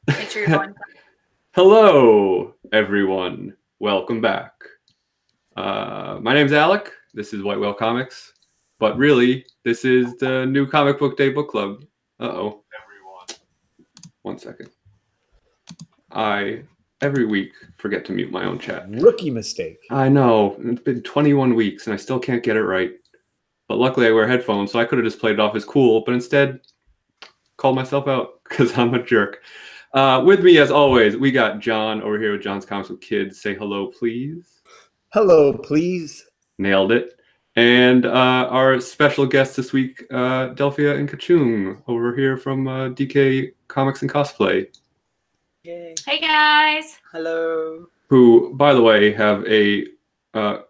Make sure you're going. Hello, everyone. Welcome back. My name's Alec. This is White Whale Comics. But really, this is the new Comic Book Day Book Club. Uh-oh. Everyone. 1 second. I, every week, forget to mute my own chat. Rookie mistake. I know. It's been 21 weeks, and I still can't get it right. But luckily, I wear headphones, so I could have just played it off as cool, but instead, called myself out because I'm a jerk. With me, as always, we got John over here with John's Comics with Kids. Say hello, please. Hello, please. Nailed it. And our special guest this week, Delphia and Kachoong, over here from DK Comics and Cosplay. Yay. Hey guys. Hello. Who, by the way, have a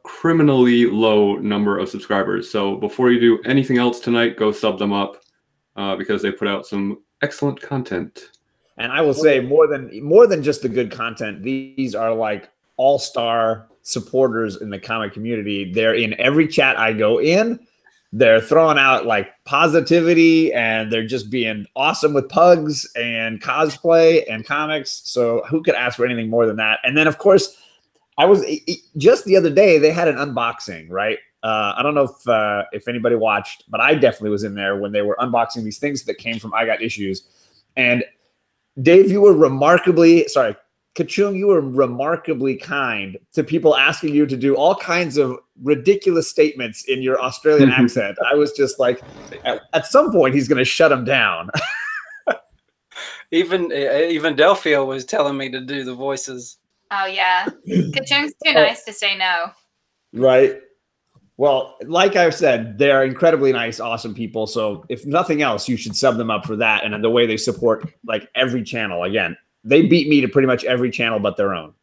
criminally low number of subscribers. So before you do anything else tonight, go sub them up because they put out some excellent content. And I will say more than just the good content, these are like all-star supporters in the comic community. They're in every chat I go in. They're throwing out like positivity, and they're just being awesome with pugs and cosplay and comics. So who could ask for anything more than that? And then, of course, I was just the other day, they had an unboxing, right? I don't know if anybody watched, but I definitely was in there when they were unboxing these things that came from I Got Issues. And Dave, you were Kachoong, you were remarkably kind to people asking you to do all kinds of ridiculous statements in your Australian accent. I was just like, at some point, he's going to shut him down. Even Delphia was telling me to do the voices. Oh yeah, Kachoong's too nice to say no. Right. Well, like I said, they're incredibly nice, awesome people. So if nothing else, you should sub them up for that. And the way they support like every channel. Again, they beat me to pretty much every channel but their own.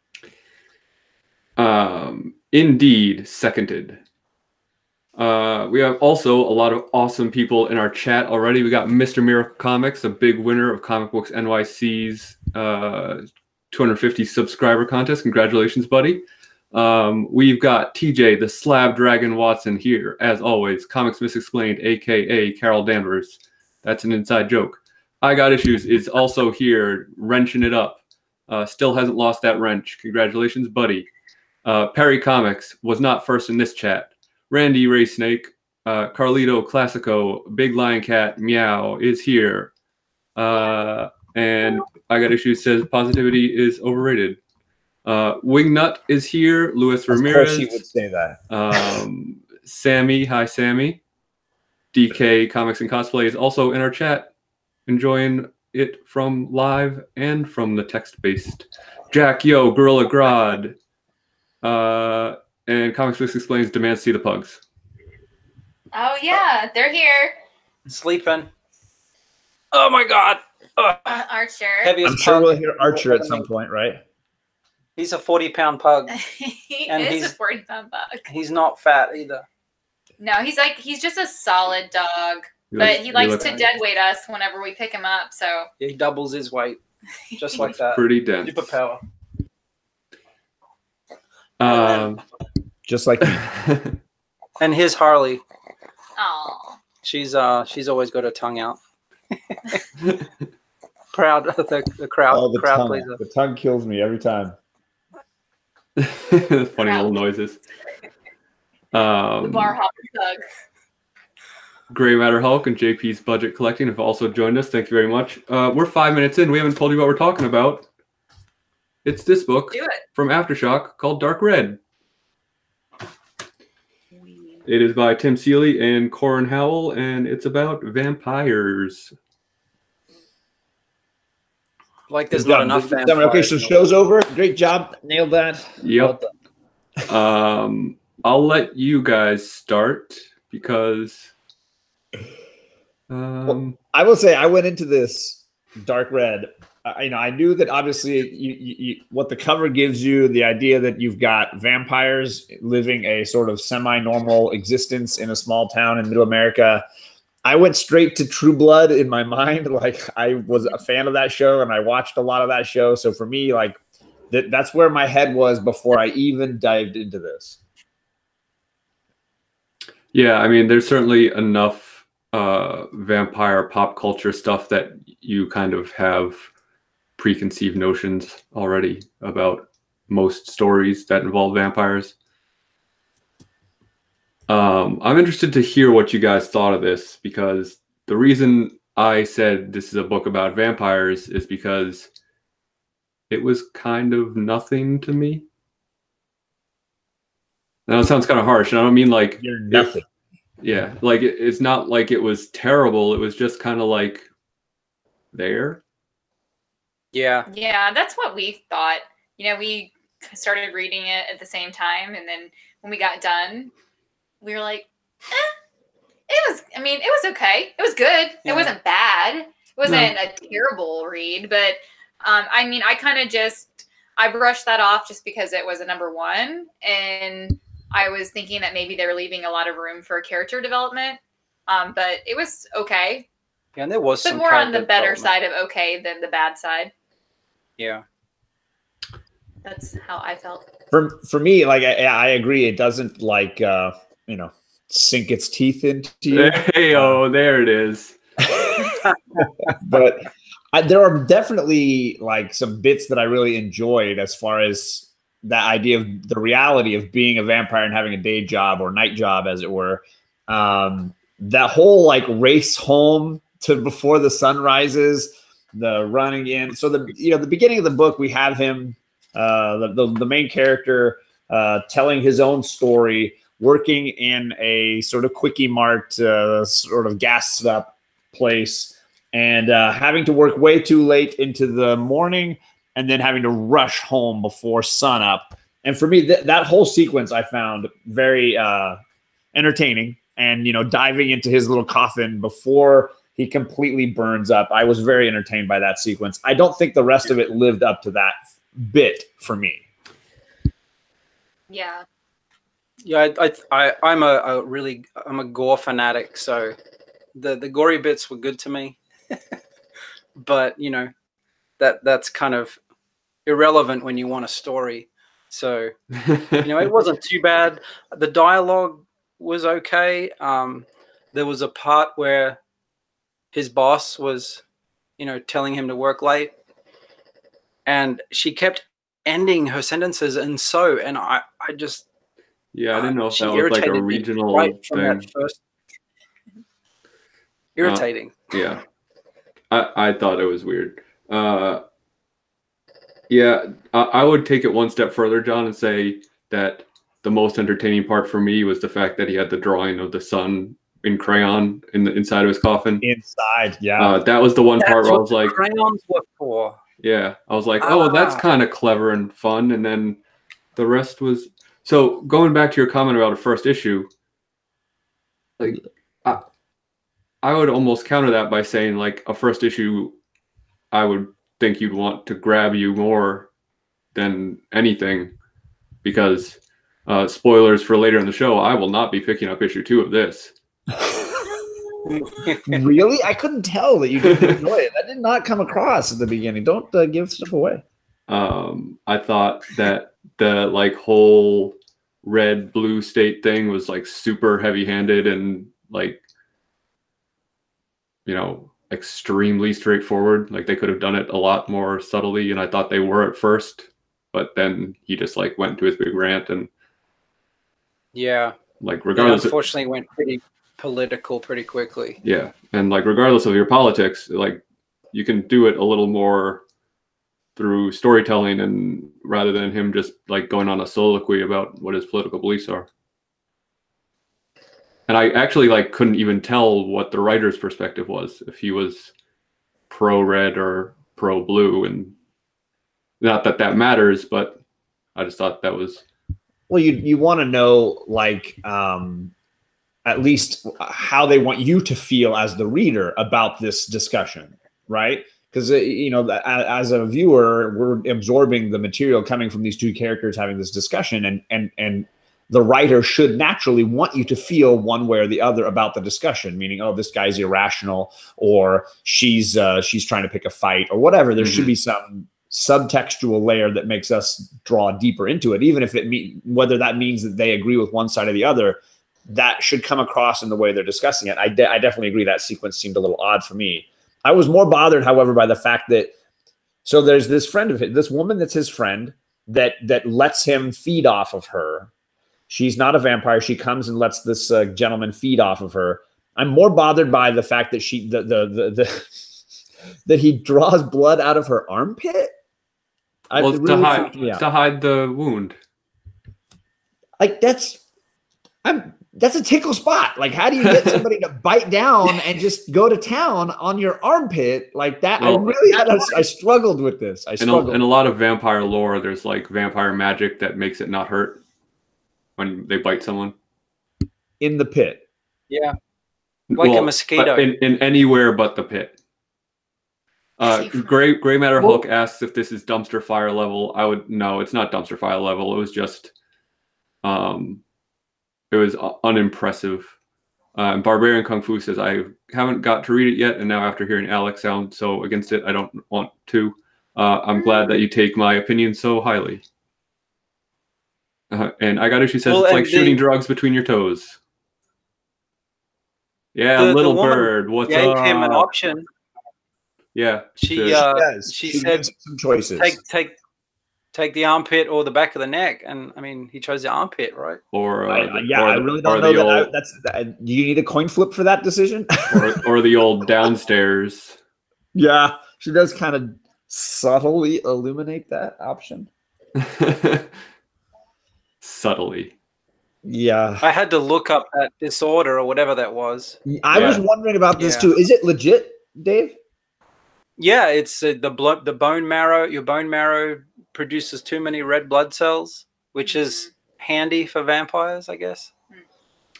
Indeed, seconded. We have also a lot of awesome people in our chat already. We got Mr. Miracle Comics, a big winner of Comic Books NYC's 250 subscriber contest. Congratulations, buddy. We've got TJ, the Slab Dragon Watson here, as always. Comics Misexplained, aka Carol Danvers. That's an inside joke. I Got Issues is also here, wrenching it up. Still hasn't lost that wrench. Congratulations, buddy. Perry Comics was not first in this chat. Randy Ray Snake, Carlito Classico, Big Lion Cat, Meow is here. And I Got Issues says positivity is overrated. Wingnut is here. Luis Ramirez. Of course he would say that. Sammy, hi Sammy. DK Comics and Cosplay is also in our chat, enjoying it from live and from the text-based. Jack, yo, Gorilla Grodd, and Comics Books Explains Demand See the Pugs. Oh yeah, they're here. Sleeping. Oh my God. Archer. Heaviest I'm sure pug. we'll hear Archer at some point, right? He's a 40-pound pug. He And is a 40-pound bug. He's not fat either. No, he's just a solid dog. But he likes to dead weight us whenever we pick him up. So He doubles his weight, just like that. Pretty dense. Superpower. Just like me. And his Harley. oh, She's always got her tongue out. Proud of the crowd. Oh, the crowd tongue. pleaser. The tongue kills me every time. Funny little noises. the bar hopper pug. Gray Matter Hulk and JP's Budget Collecting have also joined us. Thank you very much. We're 5 minutes in. We haven't told you what we're talking about. It's this book Do it. from Aftershock called Dark Red. It is by Tim Seeley and Corin Howell, and it's about vampires. Like there's Good not job. enough Good job. vampires. Okay, so show's over. Great job. Nailed that. Yep. I'll let you guys start because Well, I will say I went into this Dark Red. I knew that obviously you what the cover gives you, the idea that you've got vampires living a sort of semi-normal existence in a small town in Middle America. I went straight to True Blood in my mind. Like I was a fan of that show and I watched a lot of that show. So for me, like that's where my head was before I even dived into this. yeah, I mean, there's certainly enough vampire pop culture stuff that you kind of have preconceived notions already about most stories that involve vampires. I'm interested to hear what you guys thought of this, because the reason I said this is a book about vampires is because it was kind of nothing to me. Now it sounds kind of harsh, and I don't mean like you're nothing. Yeah, like it's not like it was terrible. It was just kind of like there. Yeah. Yeah, that's what we thought. You know, we started reading it at the same time, and then when we got done, we were like, it was okay. It was good. Yeah. It wasn't bad. It wasn't a terrible read, but I mean, I brushed that off just because it was a number one, and I was thinking that maybe they were leaving a lot of room for character development. But it was okay. Yeah, and there was but some more on the better development. side of okay than the bad side. Yeah. That's how I felt. For me, like I agree. It doesn't like sink its teeth into you. Hey, there it is. But there are definitely like some bits that I really enjoyed, as far as that idea of the reality of being a vampire and having a day job or night job, as it were. That whole like race home to before the sun rises, the running in. So the beginning of the book, we have him, the main character, telling his own story, working in a sort of quickie mart, sort of gassed up place, and having to work way too late into the morning, and then having to rush home before sunup. And for me, that whole sequence I found very entertaining. And, diving into his little coffin before he completely burns up, I was very entertained by that sequence. I don't think the rest of it lived up to that bit for me. Yeah. Yeah, I'm a gore fanatic, so the gory bits were good to me. But that's kind of irrelevant when you want a story. So it wasn't too bad. The dialogue was okay. There was a part where his boss was telling him to work late, and she kept ending her sentences and I just I didn't know if that was like a regional thing. Irritating. Yeah, I thought it was weird. I would take it one step further, John, and say that the most entertaining part for me was the fact that he had the drawing of the sun in crayon inside of his coffin. Inside, yeah. That was the one part where I was like, crayons were for. Yeah, I was like, that's kind of clever and fun. And then the rest was. So going back to your comment about a first issue, like I would almost counter that by saying like a first issue, I would think you'd want to grab you more than anything, because spoilers for later in the show, I will not be picking up issue 2 of this. Really? I couldn't tell that you didn't enjoy it. That did not come across at the beginning. Don't give stuff away. I thought that the like whole red blue state thing was like super heavy-handed and like extremely straightforward. Like they could have done it a lot more subtly, and I thought they were at first, but then he just like went to his big rant, and like regardless, unfortunately went pretty political pretty quickly. Yeah, and like regardless of your politics, like you can do it a little more through storytelling, and rather than him just like going on a soliloquy about what his political beliefs are. And I actually like couldn't even tell what the writer's perspective was, if he was pro red or pro blue, and not that that matters, but I just thought that was. Well, you want to know like at least how they want you to feel as the reader about this discussion, right? Because as a viewer, we're absorbing the material coming from these two characters having this discussion, and the writer should naturally want you to feel one way or the other about the discussion, meaning, oh, this guy's irrational, or she's trying to pick a fight, or whatever. There should be some subtextual layer that makes us draw deeper into it, even if whether that means that they agree with one side or the other. That should come across in the way they're discussing it. I definitely agree that sequence seemed a little odd for me. I was more bothered, however, by the fact that So there's this friend of his, this woman that's his friend that lets him feed off of her. She's not a vampire. She comes and lets this gentleman feed off of her. I'm more bothered by the fact that that he draws blood out of her armpit. Well, to hide the wound. Like that's a tickle spot. Like, how do you get somebody to bite down and just go to town on your armpit like that? Well, I struggled with this. In a lot of vampire lore, there's like vampire magic that makes it not hurt when they bite someone. In the pit. Yeah. Like a mosquito. In anywhere but the pit. Gray Matter Hulk asks if this is dumpster fire level. No, it's not dumpster fire level. It was just it was unimpressive. Barbarian Kung Fu says, I haven't got to read it yet, and now after hearing Alex sound so against it, I don't want to. I'm glad that you take my opinion so highly. And I got it. She says, it's like shooting drugs between your toes. Yeah, little bird, what's up? Gave him an option. Yeah. She said some choices. Take the armpit or the back of the neck, and I mean, he chose the armpit, right? I really don't know that. Do you need a coin flip for that decision? or the old downstairs. Yeah, she does kind of subtly illuminate that option. Subtly. Yeah, I had to look up that disorder or whatever that was. I was wondering about this too. Is it legit, Dave? Yeah, it's the bone marrow. Your bone marrow produces too many red blood cells, which is handy for vampires, I guess.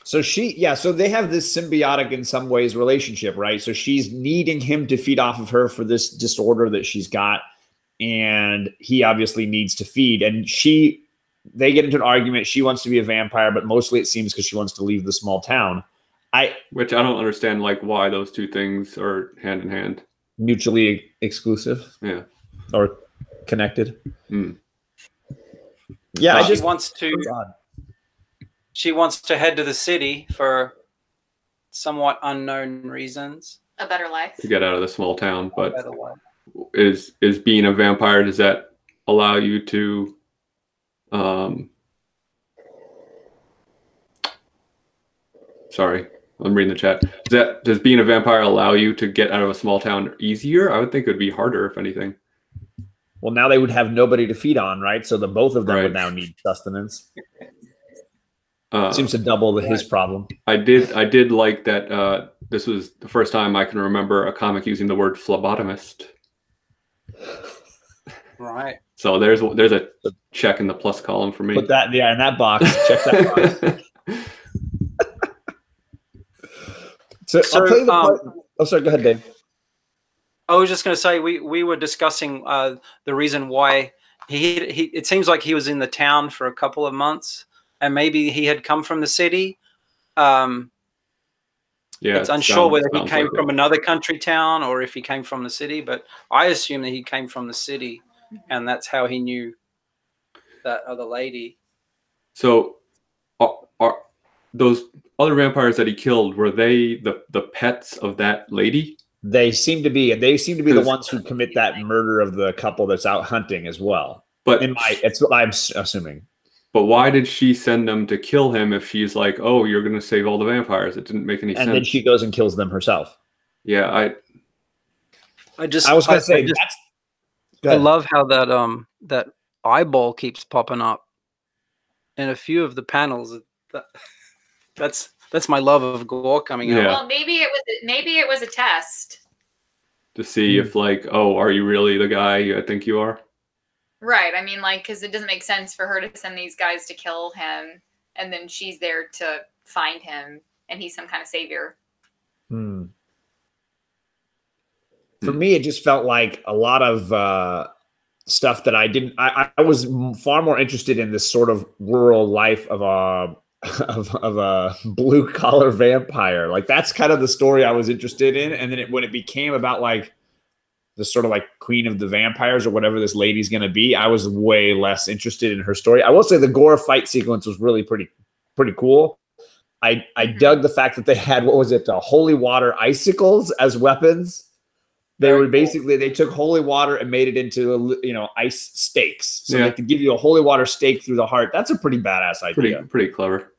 So so they have this symbiotic in some ways relationship, right? So she's needing him to feed off of her for this disorder that she's got, and he obviously needs to feed. And they get into an argument. She wants to be a vampire, but mostly it seems because she wants to leave the small town. Which I don't understand, like why those two things are hand in hand. Mutually exclusive. Yeah. Or connected. Mm. Yeah, she wants to head to the city for somewhat unknown reasons. A better life. To get out of the small town, but is being a vampire, does that allow you to sorry, I'm reading the chat. Does being a vampire allow you to get out of a small town easier? I would think it would be harder, if anything. Well, now they would have nobody to feed on, right? So both of them would now need sustenance. Seems to double his problem. I did like that. This was the first time I can remember a comic using the word phlebotomist. Right. So there's a check in the plus column for me. Put that in that box. Check that box. So I'll tell you the part. Oh, sorry. Go ahead, Dave. I was just going to say we were discussing the reason why he it seems like he was in the town for a couple of months, and maybe he had come from the city. It's unsure whether he came from another country town or if he came from the city, but I assume that he came from the city, and that's how he knew that other lady. So are those other vampires that he killed, were they the pets of that lady? They seem to be, and they seem to be the ones who commit that murder of the couple that's out hunting as well. But it's what I'm assuming. But why did she send them to kill him if she's like, oh, you're going to save all the vampires? It didn't make any sense. And then she goes and kills them herself. Yeah, I was going to say, I love how that eyeball keeps popping up in a few of the panels. That's my love of gore coming out. Well, maybe it was a test to see if, like, oh, are you really the guy I think you are? Right. I mean, like, because it doesn't make sense for her to send these guys to kill him, and then she's there to find him, and he's some kind of savior. For me, it just felt like a lot of stuff that I was far more interested in this sort of rural life of a blue collar vampire. Like, that's kind of the story I was interested in. And then when it became about like the sort of like queen of the vampires or whatever this lady's going to be, I was way less interested in her story. I will say the gore fight sequence was really pretty cool. I dug the fact that they had, what was it? Holy water icicles as weapons. They were basically, they took holy water and made it into, ice stakes. So they could give you a holy water stake through the heart. That's a pretty badass idea. Pretty clever.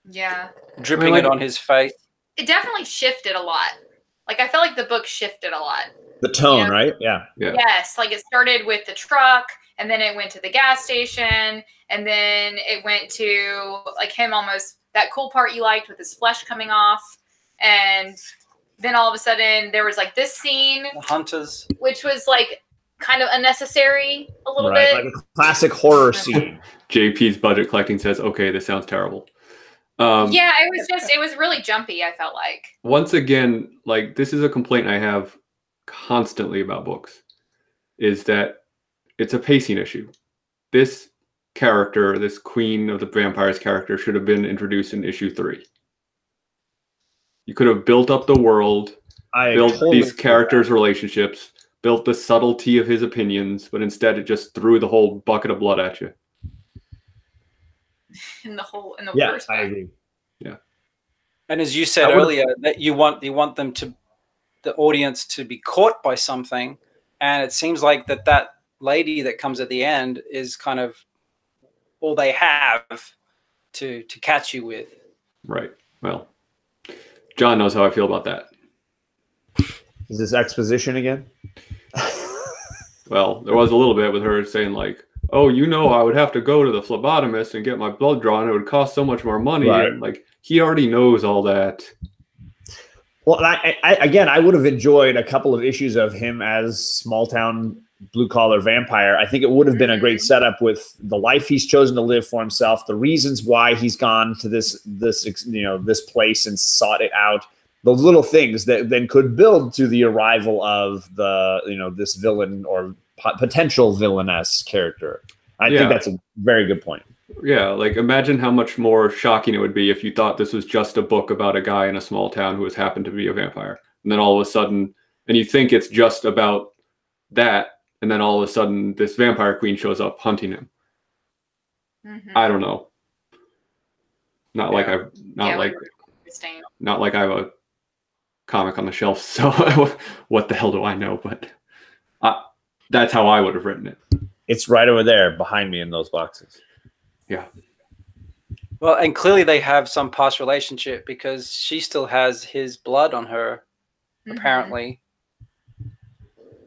Yeah. Dripping it on his face. It definitely shifted a lot. Like, I felt like the book shifted a lot. The tone, right? Yeah. Yes. Like, it started with the truck, and then it went to the gas station, and then it went to, like, him almost, that cool part you liked with his flesh coming off. And then all of a sudden there was like this scene, the hunters, which was like kind of unnecessary a little bit, like a classic horror scene. JP's budget collecting says, "Okay, this sounds terrible." Yeah, it was really jumpy. I felt like, once again, like, this is a complaint I have constantly about books, is that it's a pacing issue. This character, this Queen of the Vampires character, should have been introduced in issue 3. You could have built up the world, built these characters' relationships, built the subtlety of his opinions, but instead it just threw the whole bucket of blood at you. In the worst way. I agree. Yeah. And as you said earlier, that you want them to, the audience to be caught by something, and it seems like that lady that comes at the end is kind of all they have to catch you with. Right. Well, John knows how I feel about that. Is this exposition again? Well, there was a little bit with her saying like, "Oh, I would have to go to the phlebotomist and get my blood drawn. It would cost so much more money." Right. And like, he already knows all that. Well, I would have enjoyed a couple of issues of him as small town blue collar vampire. I think it would have been a great setup with the life he's chosen to live for himself, the reasons why he's gone to this place and sought it out. Those little things that then could build to the arrival of this villain or potential villainess character. I think that's a very good point. Yeah, like, imagine how much more shocking it would be if you thought this was just a book about a guy in a small town who has happened to be a vampire. And then all of a sudden, and you think it's just about that, and then all of a sudden this vampire queen shows up hunting him. Mm-hmm. I don't know. Not like I have a comic on the shelf, so what the hell do I know? But that's how I would have written it. It's right over there behind me in those boxes. Yeah. Well, and clearly they have some past relationship because she still has his blood on her, apparently,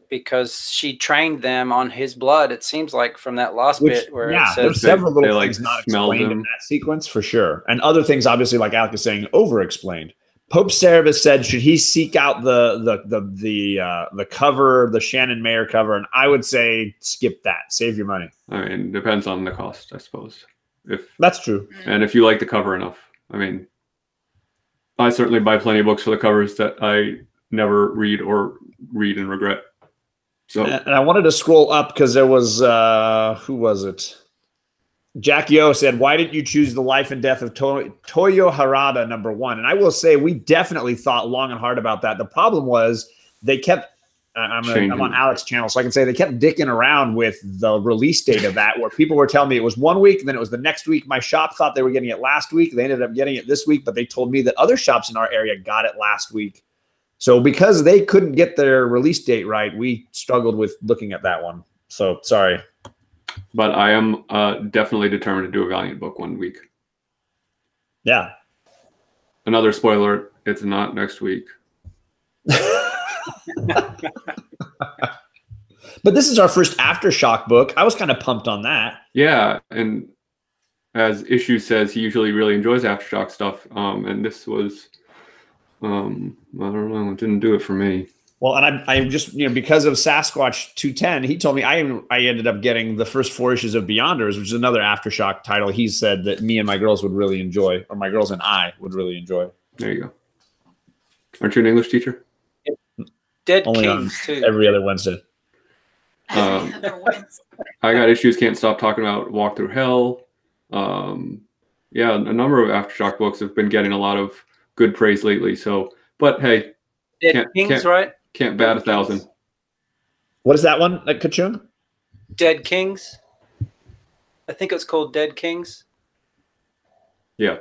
because she trained them on his blood. It seems like from that last bit where it says there's several little things not explained in that sequence for sure, and other things obviously, like Alec is saying, over-explained. Pope Cerebus said, should he seek out the cover, the Shannon Mayer cover? And I would say skip that. Save your money. I mean, it depends on the cost, I suppose. That's true. And if you like the cover enough. I mean, I certainly buy plenty of books for the covers that I never read and regret. So, and I wanted to scroll up because there was who was it? Jack Yo said, "Why didn't you choose the life and death of Toyo Harada #1?" And I will say, we definitely thought long and hard about that. The problem was they kept. I'm on Alex's channel, so I can say they kept dicking around with the release date of that, where people were telling me it was 1 week, and then it was the next week. My shop thought they were getting it last week. They ended up getting it this week, but they told me that other shops in our area got it last week. So because they couldn't get their release date right, we struggled with looking at that one. So sorry. But I am definitely determined to do a Valiant book 1 week. Yeah. Another spoiler, it's not next week. But this is our first Aftershock book. I was kind of pumped on that. Yeah, and as Issue says, he usually really enjoys Aftershock stuff. And this was, I don't know, it didn't do it for me. Well, and I just, because of Sasquatch 210, he told me I ended up getting the first 4 issues of Beyonders, which is another Aftershock title. He said that me and my girls would really enjoy, or my girls and I would really enjoy. There you go. Aren't you an English teacher? Dead Only Kings too. Every other Wednesday. I got issues. Can't stop talking about Walk Through Hell. Yeah, a number of Aftershock books have been getting a lot of good praise lately. So, but hey, Dead Kings, right? Can't bat 1,000. What is that one, like Kachoong? Dead Kings. I think it's called Dead Kings. Yeah,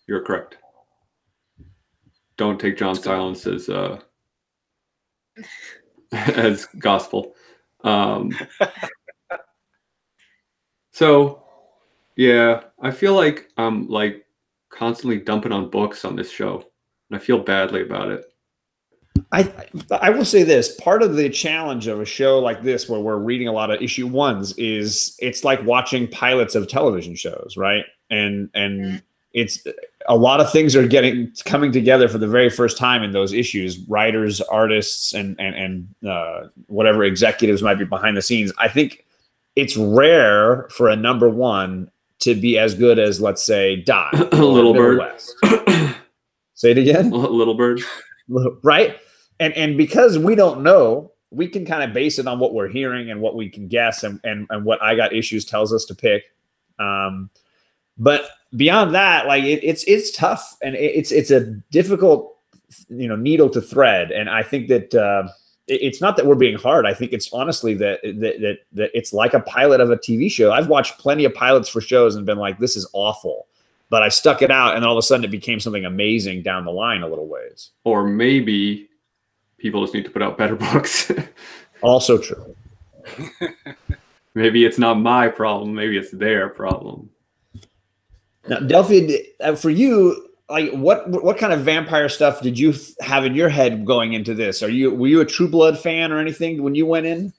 you're correct. Don't take John's silence as as gospel. So yeah, I feel like I'm like constantly dumping on books on this show, and I feel badly about it. I will say this, part of the challenge of a show like this where we're reading a lot of issue ones is it's like watching pilots of television shows, right? And it's a lot of things are coming together for the very first time in those issues, writers, artists, and whatever executives might be behind the scenes. I think it's rare for a number one to be as good as, let's say, Dive or Little Bird. West. Say it again. Little Bird. Right. And because we don't know, we can kind of base it on what we're hearing and what we can guess and what I Got Issues tells us to pick. But beyond that, like it's tough and it's a difficult, needle to thread. And I think that it's not that we're being hard. I think it's honestly that it's like a pilot of a TV show. I've watched plenty of pilots for shows and been like, this is awful. But I stuck it out, and then all of a sudden it became something amazing down the line a little ways. Or maybe people just need to put out better books. Also true. Maybe it's not my problem. Maybe it's their problem. Now, Delphia, for you, like what kind of vampire stuff did you have in your head going into this? Were you a True Blood fan or anything when you went in?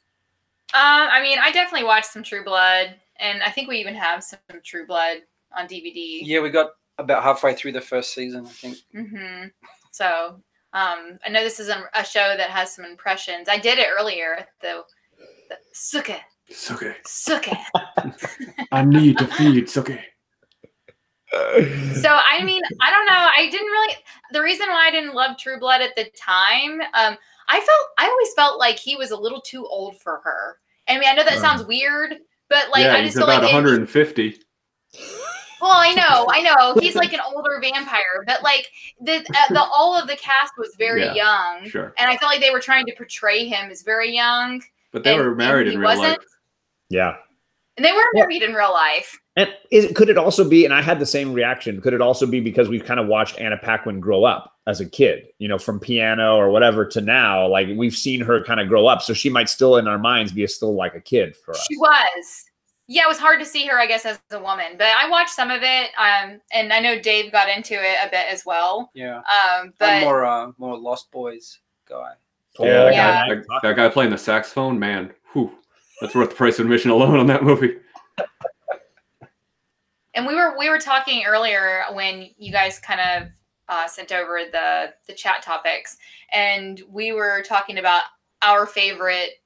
I mean, I definitely watched some True Blood, and I think we even have some True Blood on DVD. Yeah, we got about halfway through the first season, I think. Mm-hmm. So I know this is a show that has some impressions. I did it earlier. The Suke. I need to feed Suke. So I mean, I don't know. I didn't really. The reason why I didn't love True Blood at the time, I always felt like he was a little too old for her. I mean, I know that sounds weird, but like I just feel about like 150. Well, I know. He's like an older vampire, but like all of the cast was very young, sure. And I felt like they were trying to portray him as very young. But they were married in real life. Yeah, and they were married in real life. And could it also be? And I had the same reaction. Could it also be because we've kind of watched Anna Paquin grow up as a kid, from piano or whatever to now? Like we've seen her kind of grow up, so she might still in our minds be still like a kid for us. She was. Yeah, it was hard to see her, I guess, as a woman. But I watched some of it, and I know Dave got into it a bit as well. Yeah. But I'm more Lost Boys guy. Yeah, that guy playing the saxophone, man. Whew, that's worth the price of admission alone on that movie. And we were talking earlier when you guys kind of sent over the chat topics, and we were talking about our favorite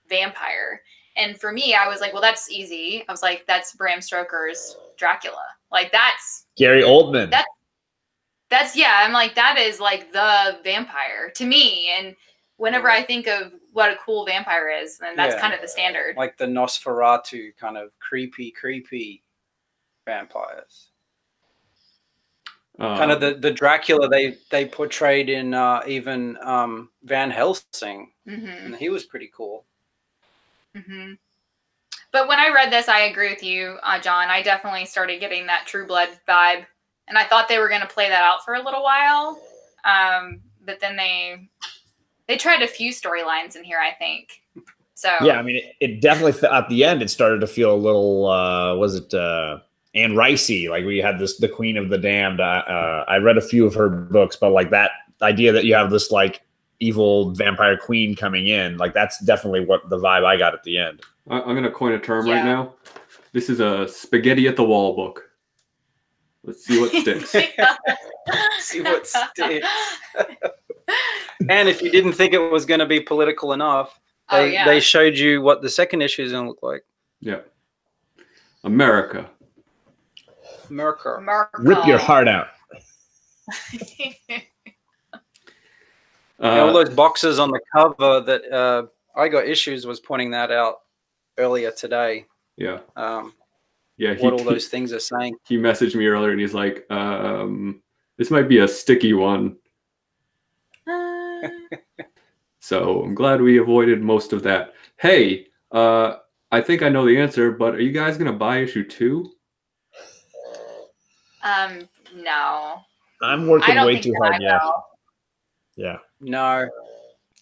vampire. And for me, I was like, well, that's easy. I was like, that's Bram Stoker's Dracula. Like that's Gary Oldman. That's I'm like, that is like the vampire to me. And whenever I think of what a cool vampire is, then that's kind of the standard. Like the Nosferatu kind of creepy vampires. Kind of the Dracula they portrayed in even Van Helsing. Mm-hmm. And he was pretty cool. Mm-hmm. But when I read this, I agree with you, John. I definitely started getting that True Blood vibe, and I thought they were going to play that out for a little while. But then they tried a few storylines in here, I think. So yeah, I mean, it definitely at the end it started to feel a little. Was it Anne Ricey? Like we had the Queen of the Damned. I read a few of her books, but like that idea that you have this like evil vampire queen coming in, like that's definitely what the vibe I got at the end. I'm going to coin a term right now. This is a spaghetti at the wall book. Let's see what sticks. See what sticks. And if you didn't think it was going to be political enough, they showed you what the second issue is going to look like. Yeah. America. Rip your heart out. All those boxes on the cover that I Got Issues was pointing that out earlier today. Yeah. What all those things are saying. He messaged me earlier and he's like, this might be a sticky one. So I'm glad we avoided most of that. Hey, I think I know the answer, but are you guys going to buy issue 2? No. I'm working way too hard. Yeah. No.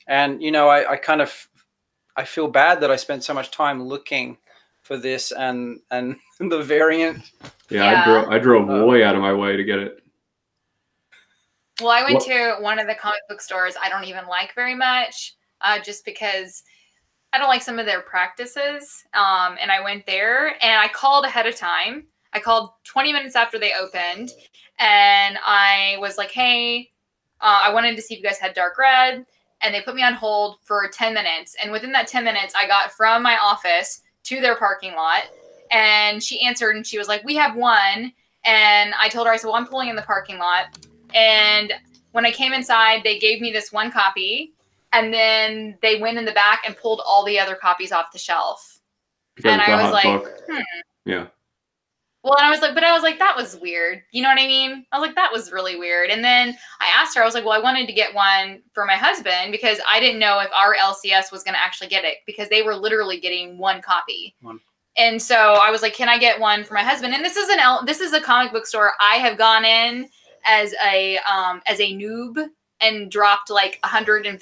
And you know, I feel bad that I spent so much time looking for this and the variant. Yeah, I drove way out of my way to get it. Well, I went to one of the comic book stores I don't even like very much, just because I don't like some of their practices. And I went there and I called ahead of time. I called 20 minutes after they opened, and I was like, hey, I wanted to see if you guys had dark red. And they put me on hold for 10 minutes. And within that 10 minutes, I got from my office to their parking lot. And she answered and she was like, we have one. And I told her, I said, well, I'm pulling in the parking lot. And when I came inside, they gave me this one copy. And then they went in the back and pulled all the other copies off the shelf. Because and I was like, yeah. Well, and I was like, that was weird. You know what I mean? I was like, that was really weird. And then I asked her, I was like, well, I wanted to get one for my husband because I didn't know if our LCS was going to actually get it because they were literally getting one copy. And so I was like, can I get one for my husband? And this is a comic book store I have gone in as a noob and dropped like $150,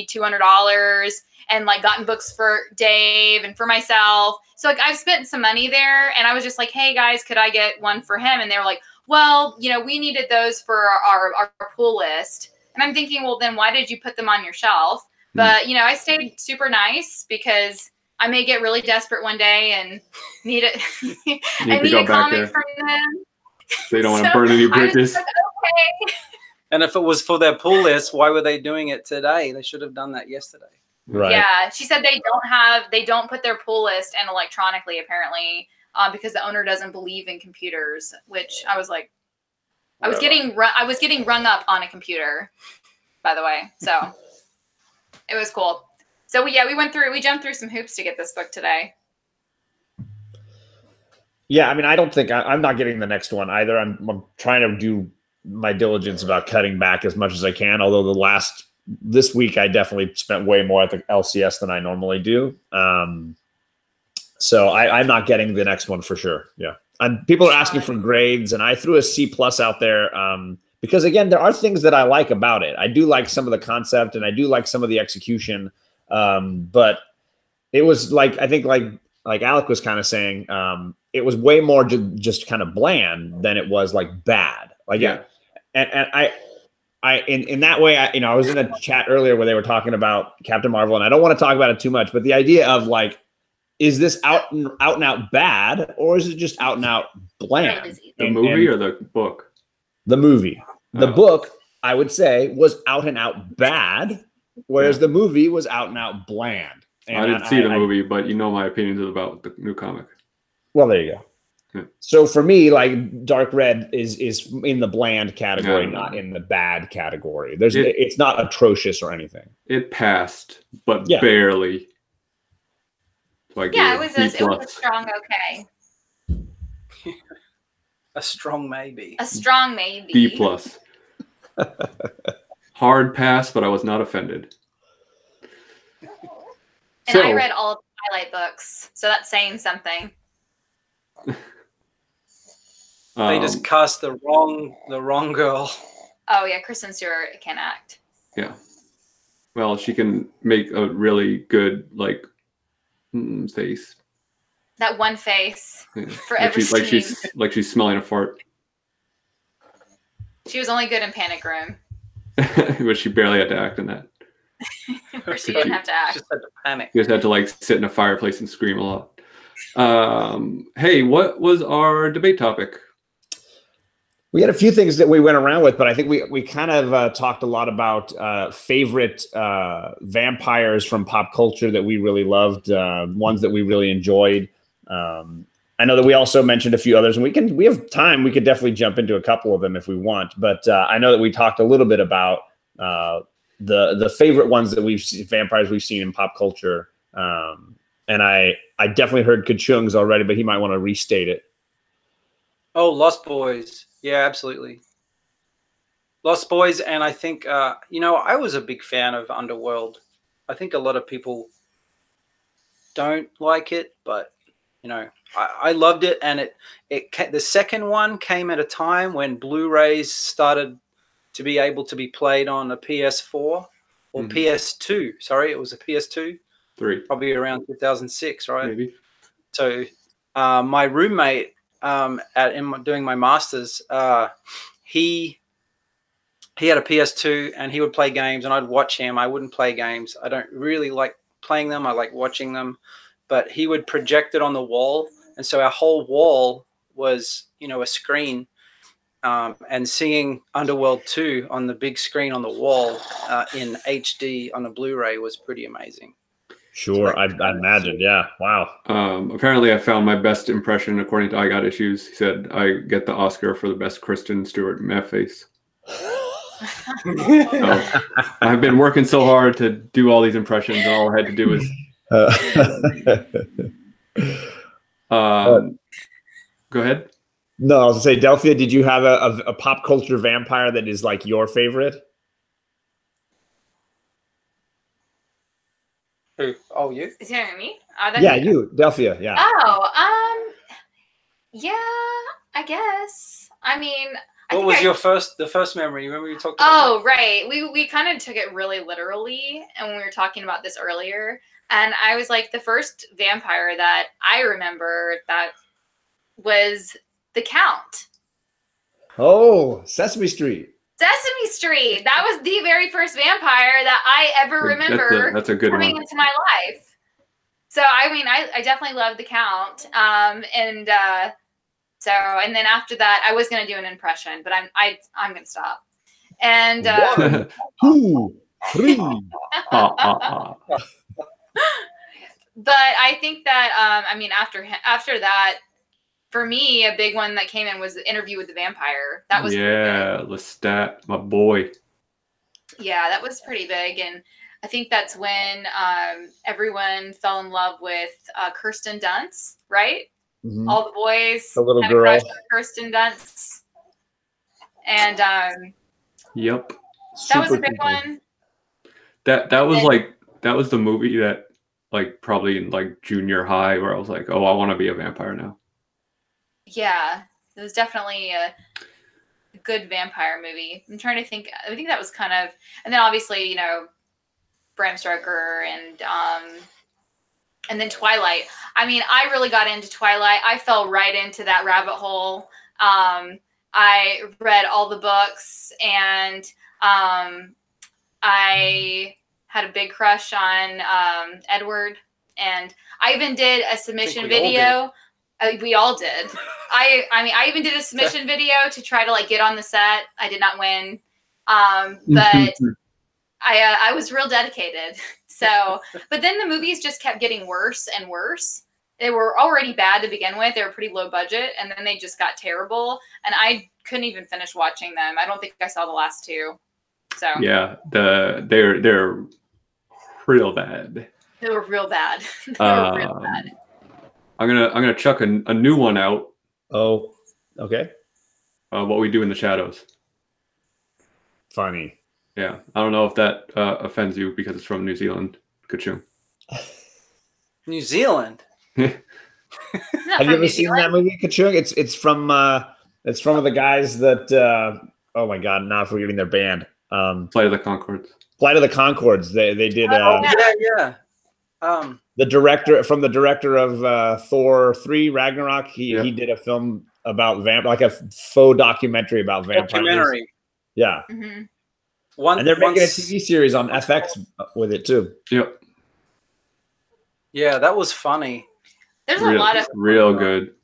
$200 and like gotten books for Dave and for myself. So like I've spent some money there, and I was just like, hey guys, could I get one for him? And they were like, well, you know, we needed those for our pool list. And I'm thinking, well, then why did you put them on your shelf? But, you know, I stayed super nice because I may get really desperate one day and need it. I need a comic from them. They don't want to burn any bridges. Like, okay. And if it was for their pull list, why were they doing it today? They should have done that yesterday. Right. Yeah, she said they don't put their pull list in electronically apparently because the owner doesn't believe in computers. Which I was like, I was getting rung up on a computer, by the way. So it was cool. So we jumped through some hoops to get this book today. Yeah, I mean, I don't think I'm not getting the next one either. I'm trying to do my diligence about cutting back as much as I can. Although this week I definitely spent way more at the LCS than I normally do. So I'm not getting the next one for sure. Yeah. And people are asking for grades, and I threw a C+ out there because again, there are things that I like about it. I do like some of the concept and I do like some of the execution. But it was like, I think like Alec was kind of saying, it was way more just kind of bland than it was like bad. Like, yeah. And I in that way, I was in a chat earlier where they were talking about Captain Marvel, and I don't want to talk about it too much, but the idea of like, is this out and out bad, or is it just out and out bland? The movie or the book? The movie. The book, I would say, was out and out bad, whereas the movie was out and out bland. And I didn't see the movie, but you know my opinions about the new comic. Well, there you go. So for me, like Dark Red is in the bland category, not in the bad category. It's not atrocious or anything. It passed, but barely. It was a strong okay. A strong maybe. A strong maybe. B+. Hard pass, but I was not offended. And I read all of the Twilight books, so that's saying something. They just cast the wrong girl. Oh yeah, Kristen Stewart can act. Yeah. Well, she can make a really good face. That one face for like every scene. Like she's smelling a fart. She was only good in Panic Room. But she barely had to act in that. Or she didn't have to act. She just had to panic. You just had to sit in a fireplace and scream a lot. Hey, what was our debate topic? We had a few things that we went around with, but I think we kind of talked a lot about favorite vampires from pop culture that we really loved, ones that we really enjoyed. I know that we also mentioned a few others, and we have time. We could definitely jump into a couple of them if we want. But I know that we talked a little bit about the favorite ones that vampires we've seen in pop culture. And I definitely heard Kachoong's already, but he might want to restate it. Oh, Lost Boys. Yeah, absolutely. Lost Boys, and I think, I was a big fan of Underworld. I think a lot of people don't like it, but, I loved it. And the second one came at a time when Blu-rays started to be able to be played on a PS4 or or PS2. Sorry, it was a PS2. 3. Probably around 2006, right? Maybe. So my roommate doing my masters, he had a PS2 and he would play games, and I'd watch him. I wouldn't play games. I don't really like playing them. I like watching them. But he would project it on the wall, and so our whole wall was, a screen. And seeing Underworld 2 on the big screen on the wall in HD on a Blu-ray was pretty amazing. Sure, I imagine. Yeah, wow. Apparently, I found my best impression according to I Got Issues. He said I get the Oscar for the best Kristen Stewart mad face. So, I've been working so hard to do all these impressions, and all I had to do was. Go ahead. No, I was gonna say, Delphia, did you have a pop culture vampire that is like your favorite? Who? Oh, you? Is it me? Yeah, you, Delphia. Yeah. Oh, yeah, I guess. I mean, what was the first memory? You remember you talked about Oh, right. We kind of took it really literally, and we were talking about this earlier. And I was like, the first vampire that I remember that was the Count. Oh, Sesame Street. Sesame Street. That was the very first vampire that I ever remember that's a good coming one. into my life. So, I mean, I definitely love the Count. And then after that, I was going to do an impression, but I'm going to stop. And 1, 2, 3. But I think that after that, for me, a big one that came in was the Interview with the Vampire. That was Lestat, my boy. Yeah, that was pretty big, and I think that's when everyone fell in love with Kirsten Dunst, right? Mm-hmm. All the boys, the little had girl, a crush on Kirsten Dunst, and yep, that was a big one. That was the movie that probably in junior high where I was like, oh, I want to be a vampire now. Yeah, it was definitely a good vampire movie. I'm trying to think. I think that was kind of, and then obviously, Bram Stoker and then Twilight. I mean, I really got into Twilight. I fell right into that rabbit hole. I read all the books, and I had a big crush on Edward, and I even did a submission video. We all did. I even did a submission video to try to get on the set. I did not win, but I was real dedicated. So, but then the movies just kept getting worse and worse. They were already bad to begin with. They were pretty low budget, and then they just got terrible. And I couldn't even finish watching them. I don't think I saw the last two. So yeah, they're real bad. They were real bad. They were real bad. I'm gonna chuck a new one out. Oh, okay. What We Do in the Shadows. Funny. Yeah, I don't know if that offends you because it's from New Zealand, Kachoong. New Zealand. Have you ever seen that movie, Kachoong? It's from the guys that oh my god, now I'm forgetting their band. Flight of the Conchords. Flight of the Conchords. They did. Yeah. The director of Thor 3 Ragnarok. He did a film about a faux documentary about vampires. Documentary. Yeah. Mm-hmm. And they're making a TV series on FX with it too. Yep. Yeah, that was funny. There's a lot of real good.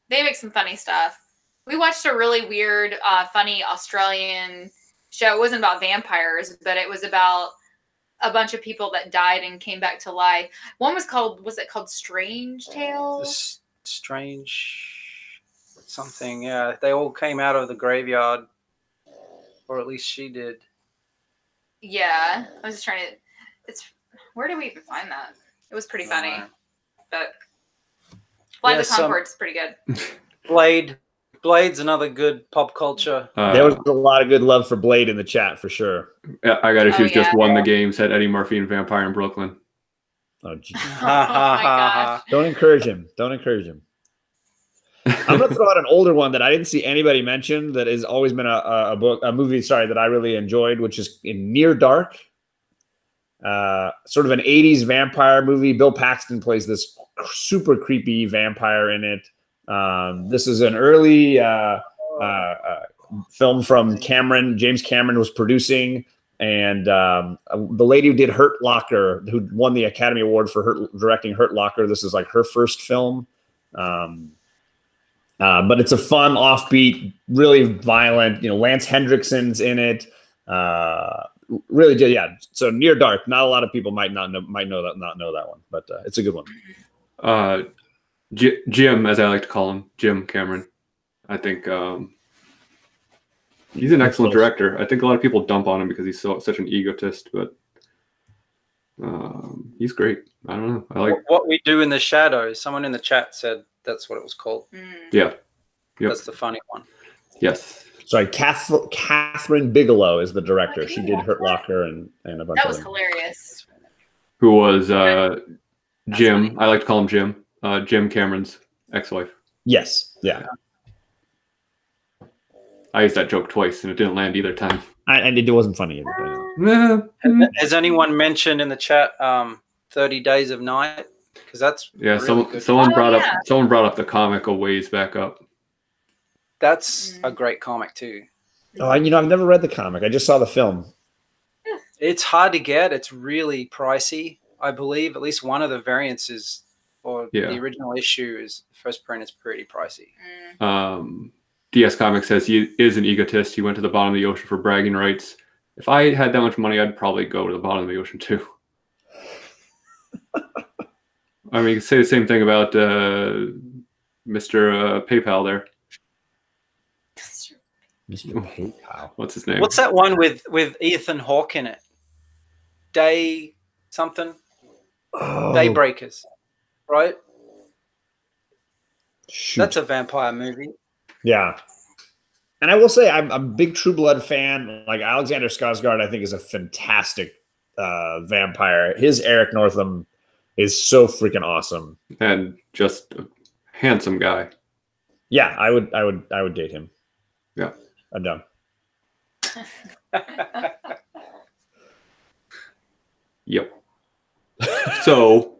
They make some funny stuff. We watched a really weird, funny Australian show. It wasn't about vampires, but it was about a bunch of people that died and came back to life. One was called Strange Tales? Strange something, yeah. They all came out of the graveyard, or at least she did. Yeah, I was just trying to. Where did we even find that? It was pretty funny, but Flight of the Conchords is pretty good. Blade's another good pop culture. There was a lot of good love for Blade in the chat for sure. Yeah, I Got Issues just won the game. Said Eddie Murphy and Vampire in Brooklyn. Oh, geez. Oh my gosh. Don't encourage him. I'm gonna throw out an older one that I didn't see anybody mention that has always been a movie that I really enjoyed, which is in Near Dark. sort of an 80s vampire movie. Bill Paxton plays this super creepy vampire in it. This is an early film from Cameron. James Cameron was producing. And the lady who did Hurt Locker, who won the Academy Award for directing Hurt Locker, this is like her first film. But it's a fun, offbeat, really violent. Lance Hendrickson's in it. Really good, yeah. So Near Dark. Not a lot of people might not know that one, but it's a good one. Jim, as I like to call him, Jim Cameron. I think he's an excellent director. I think a lot of people dump on him because he's such an egotist, but he's great. I don't know. I like What We Do in the Shadows. Someone in the chat said that's what it was called. Yeah. Yep. That's the funny one. Yes. Sorry, Catherine Bigelow is the director. She did Hurt Locker and a bunch That of was them. hilarious. Who was Jim? I like to call him Jim. Jim Cameron's ex-wife. Yes. Yeah. I used that joke twice and it didn't land either time. And it wasn't funny either. Has anyone mentioned in the chat 30 Days of Night? Because that's really good. Someone brought up the comic a ways back up. That's a great comic too. Oh, I've never read the comic. I just saw the film. It's hard to get. It's really pricey. I believe at least one of the variants is, or the original issue is, first print is pretty pricey. DS Comics says he is an egotist. He went to the bottom of the ocean for bragging rights. If I had that much money, I'd probably go to the bottom of the ocean too. I mean, you could say the same thing about Mr. PayPal there. Mr. PayPal. What's his name? What's that one with Ethan Hawke in it? Day something? Oh. Daybreakers, right? Shoot. That's a vampire movie. Yeah. And I will say I'm a big True Blood fan. Like Alexander Skarsgård, I think, is a fantastic vampire. His Eric Northam is so freaking awesome. And just a handsome guy. Yeah, I would date him. Yeah. I'm done. Yep. So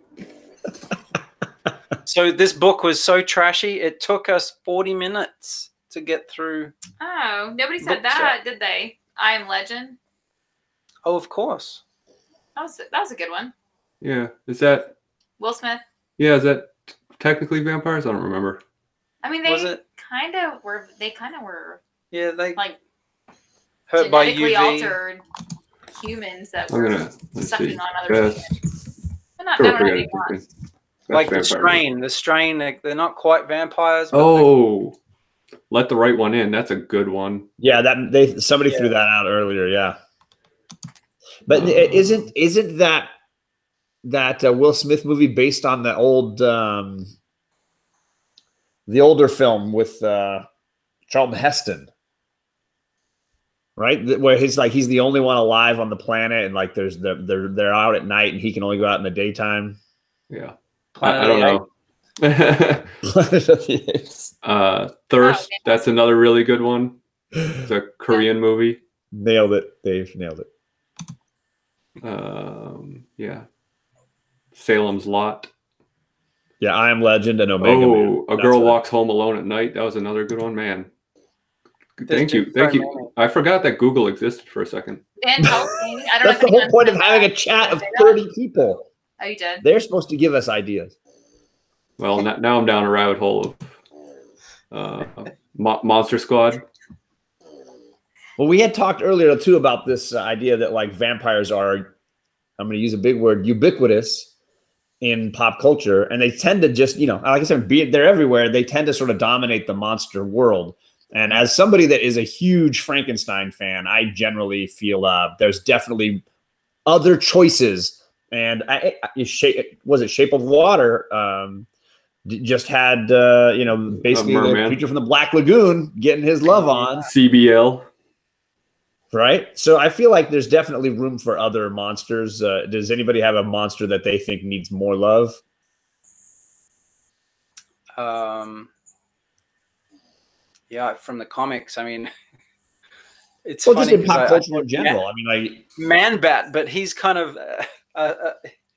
this book was so trashy, it took us 40 minutes to get through. Oh, nobody said that, did they? I Am Legend. Oh, of course. That was a good one. yeah, is that Will Smith. Yeah, is that technically vampires? I don't remember. I mean, they kind of were. Yeah, they like hurt by genetically UV. altered humans that I'm were gonna sucking on other humans. They're not having fun. Like the strain, they're not quite vampires. But Oh, Let the Right One In. That's a good one. Yeah, somebody threw that out earlier. Yeah, but isn't that Will Smith movie based on the old the older film with Charlton Heston? Right, where he's the only one alive on the planet, and like they're out at night, and he can only go out in the daytime. Yeah, I don't know. Planet of the Apes. Thirst. That's another really good one. It's a Korean movie. Nailed it, Dave. Nailed it. Yeah. Salem's Lot. Yeah, I Am Legend and Omega Man. A Girl Walks Home Alone at Night. That was another good one, man. Thank you. I forgot that Google existed for a second. And helping. I don't That's know the whole point of having a chat of 30 people. Oh, you did? They're supposed to give us ideas. Well, now I'm down a rabbit hole of Monster Squad. Well, we had talked earlier, too, about this idea that like vampires are, I'm going to use a big word, ubiquitous in pop culture. And they tend to just, like I said, they're everywhere. They tend to sort of dominate the monster world. And as somebody that is a huge Frankenstein fan, I generally feel there's definitely other choices. And was it Shape of Water? Just had basically the creature from the Black Lagoon getting his love on. CBL. Right. So I feel like there's definitely room for other monsters. Does anybody have a monster that they think needs more love? Yeah, from the comics. I mean, It's Well, funny just in 'cause pop I culture in thought general. I mean, like, Man Bat, but he's kind of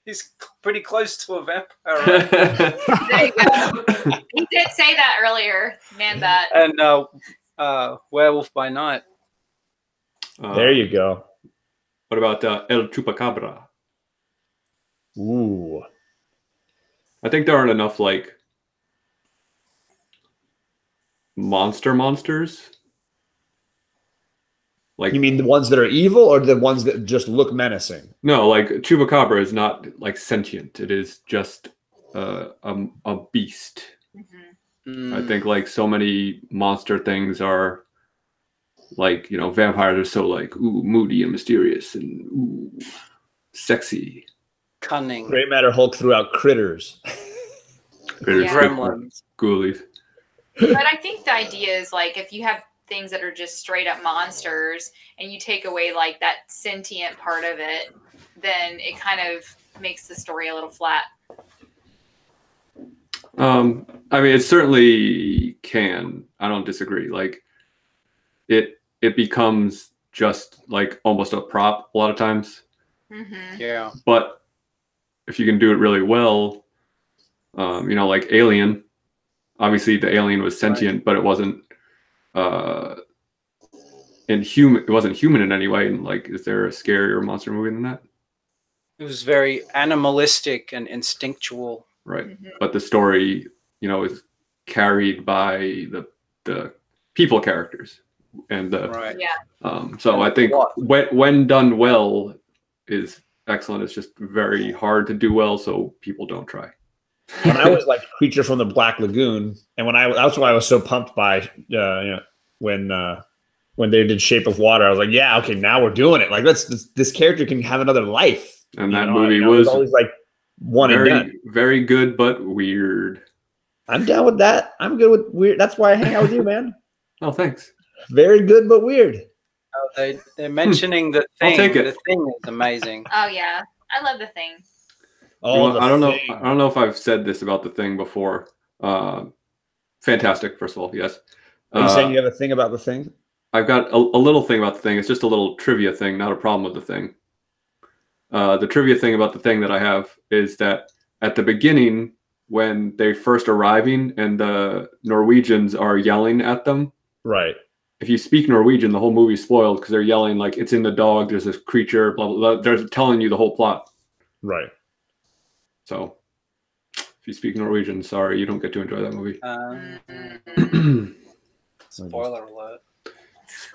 he's pretty close to a vampire, right? There you go. He did say that earlier, man. That And Werewolf by Night. there you go. What about El Chupacabra? Ooh. I think there aren't enough like monsters. Like, You mean the ones that are evil or the ones that just look menacing? no, like Chupacabra is not like sentient. It is just a beast. Mm-hmm. I think like so many monster things are like, you know, vampires are so like moody and mysterious and sexy. Cunning. Gray Matter Hulk threw out critters. Critters, Yeah. Gremlins. ghoulies. But I think the idea is like if you have things that are just straight up monsters and you take away like that sentient part of it, then it kind of makes the story a little flat. I mean, it certainly can. I don't disagree. Like, it becomes just like almost a prop a lot of times. Mm-hmm. Yeah. But if you can do it really well, you know, like Alien. Obviously, the alien was sentient, but it wasn't inhuman. It wasn't human in any way. And like, is there a scarier monster movie than that? It was very animalistic and instinctual. Right. Mm-hmm. But the story, you know, is carried by the people characters and the Right. Yeah. So I think What? when done well is excellent. It's just very hard to do well, so people don't try. When I was like Creature from the Black Lagoon, and that's why I was so pumped by you know, when they did Shape of Water, I was like, yeah, okay, now we're doing it. Like, this character can have another life. And You that know, movie it was always like one and done. very good, but weird. I'm down with that. I'm good with weird. That's why I hang out with you, man. Oh, thanks. Very good, but weird. They're mentioning the I'll thing. take it. The thing is amazing. Oh yeah, I love the thing. Oh, I don't know if I've said this about the thing before. Fantastic, first of all, yes. Are you saying you have a thing about the thing? I've got a little thing about the thing. It's just a little trivia thing, not a problem with the thing. The trivia thing about the thing that I have is that at the beginning, when they're first arriving and the Norwegians are yelling at them, Right. if you speak Norwegian, the whole movie's spoiled because they're yelling like it's in the dog, there's this creature, blah, blah, blah. They're telling you the whole plot. Right. So if you speak Norwegian, sorry, you don't get to enjoy that movie. Mm-hmm. Spoiler alert.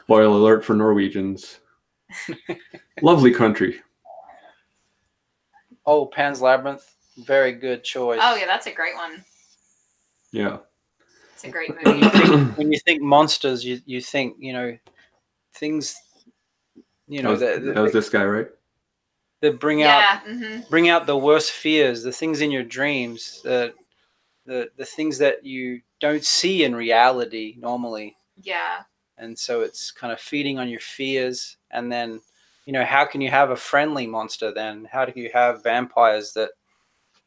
Spoiler alert for Norwegians. Lovely country. Oh, Pan's Labyrinth. Very good choice. Oh yeah, that's a great one. Yeah. It's a great When movie. you think monsters, you think, you know, things, you know, that was this guy, right? that bring Yeah. out Mm-hmm. bring out the worst fears, the things in your dreams, the things that you don't see in reality normally. Yeah. And so it's kind of feeding on your fears. And then, you know, how can you have a friendly monster then? How do you have vampires that,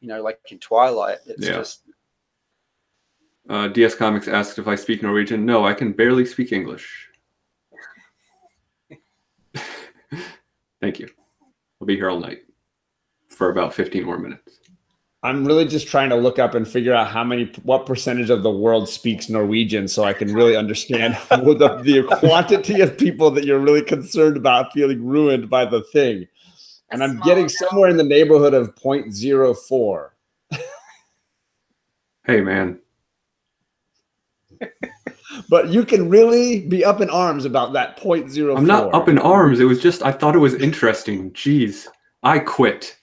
you know, like in Twilight? It's just DS Comics asked if I speak Norwegian. No, I can barely speak English. Thank you. I'll be here all night for about 15 more minutes. I'm really just trying to look up and figure out what percentage of the world speaks Norwegian so I can really understand the quantity of people that you're really concerned about feeling ruined by the thing. And I'm getting somewhere in the neighborhood of 0.04. Hey, man. But you can really be up in arms about that 0.04. I'm not up in arms. It was just, I thought it was interesting. Jeez. I quit.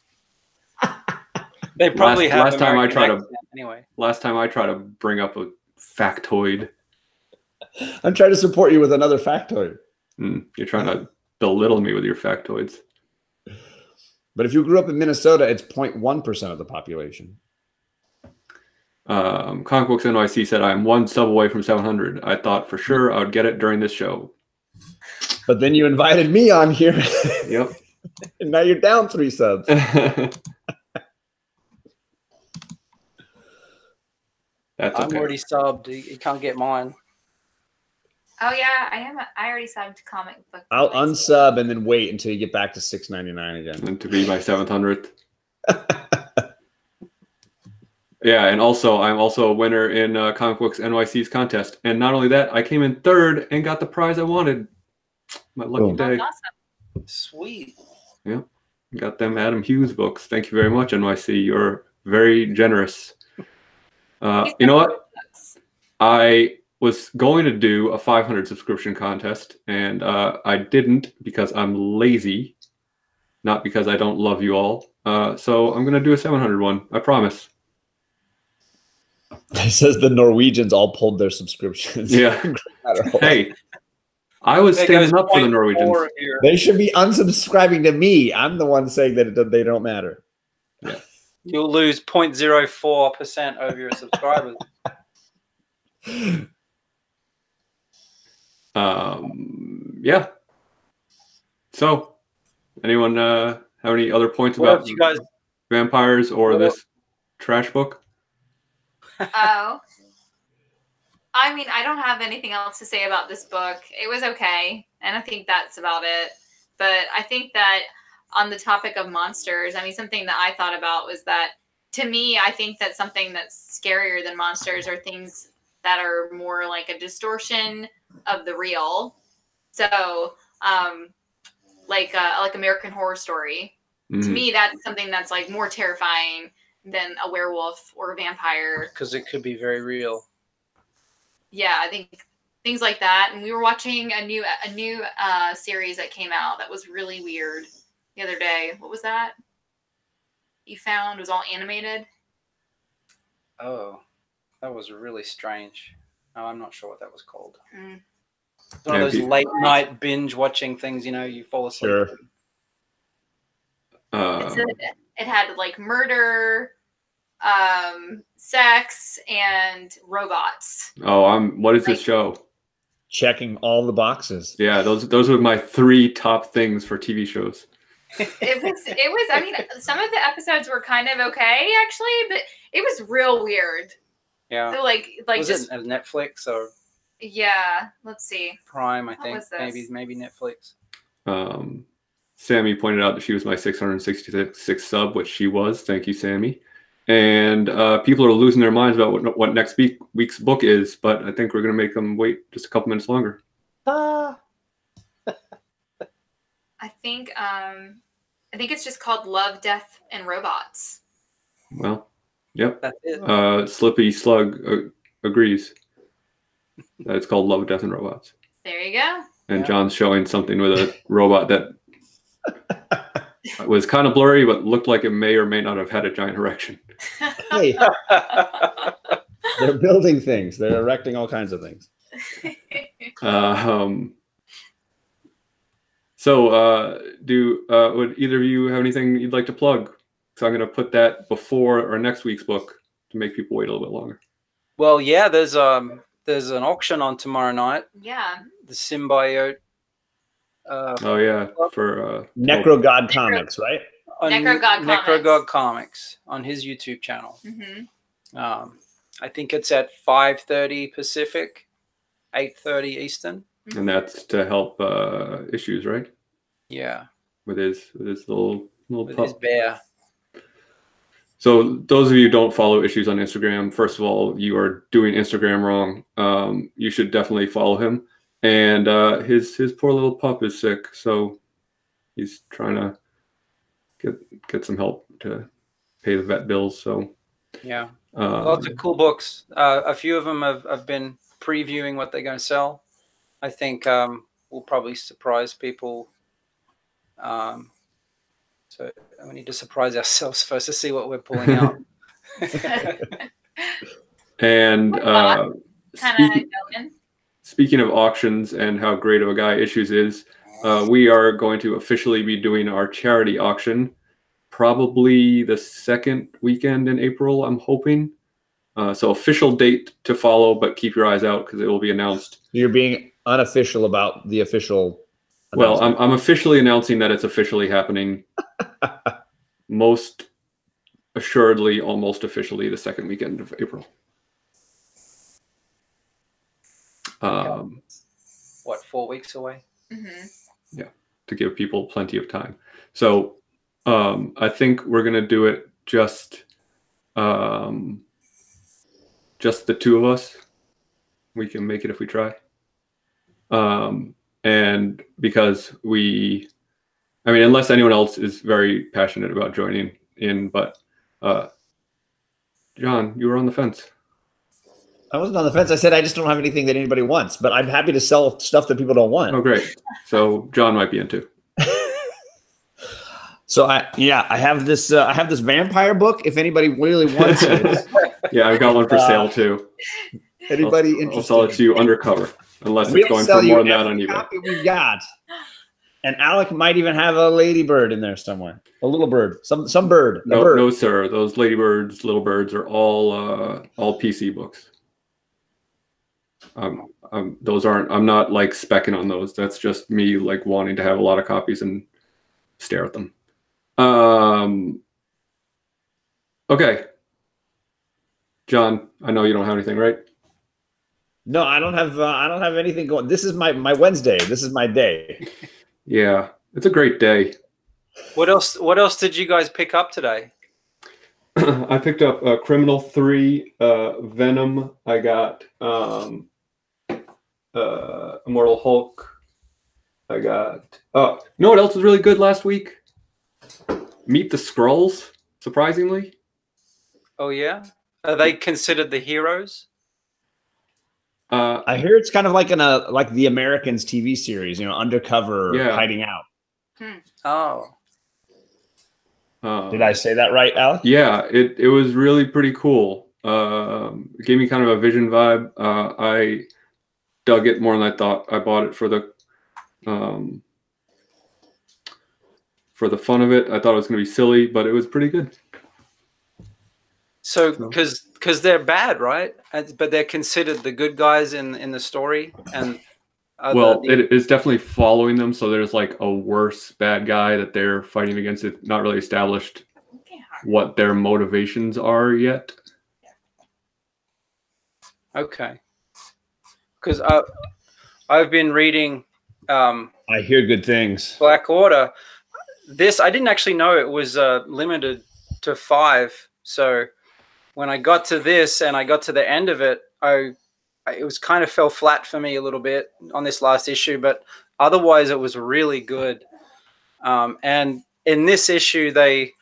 they probably have last time American I tried accent anyway. Last time I tried to bring up a factoid. I'm trying to support you with another factoid. You're trying to belittle me with your factoids. But if you grew up in Minnesota, it's 0.1% of the population. Comic Books NYC said, I'm one sub away from 700. I thought for sure I would get it during this show. But then you invited me on here. Yep. And now you're down 3 subs. That's I'm okay. already subbed. You can't get mine. Oh yeah, I am. I already subbed to comic book. I'll unsub and then wait until you get back to $6.99 again. And to be my 700th. Yeah, and also I'm also a winner in Comic Books NYC's contest. And not only that, I came in third and got the prize I wanted. My lucky day. That's awesome. Sweet. Yeah, got them Adam Hughes books. Thank you very much, NYC. You're very generous. You know what? I was going to do a 500 subscription contest, and I didn't because I'm lazy, not because I don't love you all. So I'm going to do a 700 one. I promise. It says the Norwegians all pulled their subscriptions. Yeah. Hey, I was standing up for the Norwegians. They should be unsubscribing to me. I'm the one saying that they don't matter. Yeah. You'll lose 0.04% of your subscribers. Yeah. So, anyone have any other points What about else you guys? vampires or this trash book? Oh. I mean, I don't have anything else to say about this book. It was okay, and I think that's about it. But I think that on the topic of monsters, I mean, something that I thought about was that, to me, I think that something that's scarier than monsters are things that are more like a distortion of the real. So, like American Horror Story. Mm-hmm. To me, that's something that's like more terrifying than a werewolf or a vampire. Because it could be very real. Yeah, I think things like that. And we were watching a new series that came out that was really weird the other day. What was that? You found it was all animated. Oh, that was really strange. Oh, I'm not sure what that was called. Mm. It's one of those late night binge watching things. You know, you fall asleep. Sure. It had like murder, sex, and robots. Oh, what is this show? Checking all the boxes. Yeah, those were my 3 top things for TV shows. It was. I mean, some of the episodes were kind of okay, actually, but it was real weird. Yeah. So like was just it Netflix or? Yeah. Let's see. Prime, I What think. was this? Maybe Netflix. Sammy pointed out that she was my 666 sub, which she was. Thank you, Sammy. And people are losing their minds about what next week's book is, but I think we're going to make them wait just a couple minutes longer. I think it's just called Love, Death, and Robots. Well, yep. That's it. Slippy Slug agrees that it's called Love, Death, and Robots. There you go. And John's showing something with a robot that was kind of blurry, but looked like it may or may not have had a giant erection. Hey, they're building things. They're erecting all kinds of things. So, would either of you have anything you'd like to plug? So I'm going to put that before our next week's book to make people wait a little bit longer. Well, yeah, there's an auction on tomorrow night. Yeah. The Symbiote. Oh yeah, for Necrogod Comics, right? Necrogod Comics on his YouTube channel. Mm-hmm. I think it's at 5:30 Pacific, 8:30 Eastern. And that's to help issues, right? Yeah. With his little With pup. his bear. So those of you who don't follow Issues on Instagram, first of all, you are doing Instagram wrong. You should definitely follow him. And his poor little pup is sick, so he's trying to get some help to pay the vet bills. So yeah, lots of cool books. A few of them have been previewing what they're going to sell. I think we'll probably surprise people. So we need to surprise ourselves first to see what we're pulling out. And speaking of auctions and how great of a guy Issues is, we are going to officially be doing our charity auction probably the second weekend in April, I'm hoping. So official date to follow, but keep your eyes out because it will be announced. You're being unofficial about the official. Well, I'm officially announcing that it's officially happening. Most assuredly, almost officially, the second weekend of April. 4 weeks away. Mm-hmm. To give people plenty of time. So I think we're gonna do it just the two of us. We can make it if we try. And because unless anyone else is very passionate about joining in, but John, you were on the fence. I wasn't on the fence. I said I just don't have anything that anybody wants, but I'm happy to sell stuff that people don't want. Oh, great. So John might be into. So I have this vampire book. If anybody really wants it, yeah, I got one for sale too. Anybody interested? I'll sell it to you undercover, unless We'll it's going sell for you more than that every on eBay. copy we got. And Alec might even have a ladybird in there somewhere. A little bird. Some bird. No, bird. no, sir. Those ladybirds, little birds are all PC books. Those aren't. I'm not like specking on those. That's just me like wanting to have a lot of copies and stare at them. Okay. John, I know you don't have anything, right? No, I don't have anything going. This is my Wednesday. This is my day. Yeah, it's a great day. What else did you guys pick up today? I picked up Criminal 3, Venom. I got Immortal Hulk. I got you know what else was really good last week? Meet the Skrulls, surprisingly. Oh yeah? Are they considered the heroes? I hear it's kind of like like the Americans TV series, undercover, hiding out. Oh. Did I say that right, Alec? Yeah, it was really pretty cool. It gave me kind of a Vision vibe. I dug it more than I thought. I bought it for the fun of it. I thought it was going to be silly, but it was pretty good. So, because they're bad, right? But they're considered the good guys in the story, and it is definitely following them. So there's like a worse bad guy that they're fighting against. It's not really established what their motivations are yet. Okay. Because I've been reading. I hear good things. Black Order. This I didn't actually know it was limited to 5. So when I got to this and I got to the end of it, it was kind of fell flat for me a little bit on this last issue, but otherwise it was really good. And in this issue, they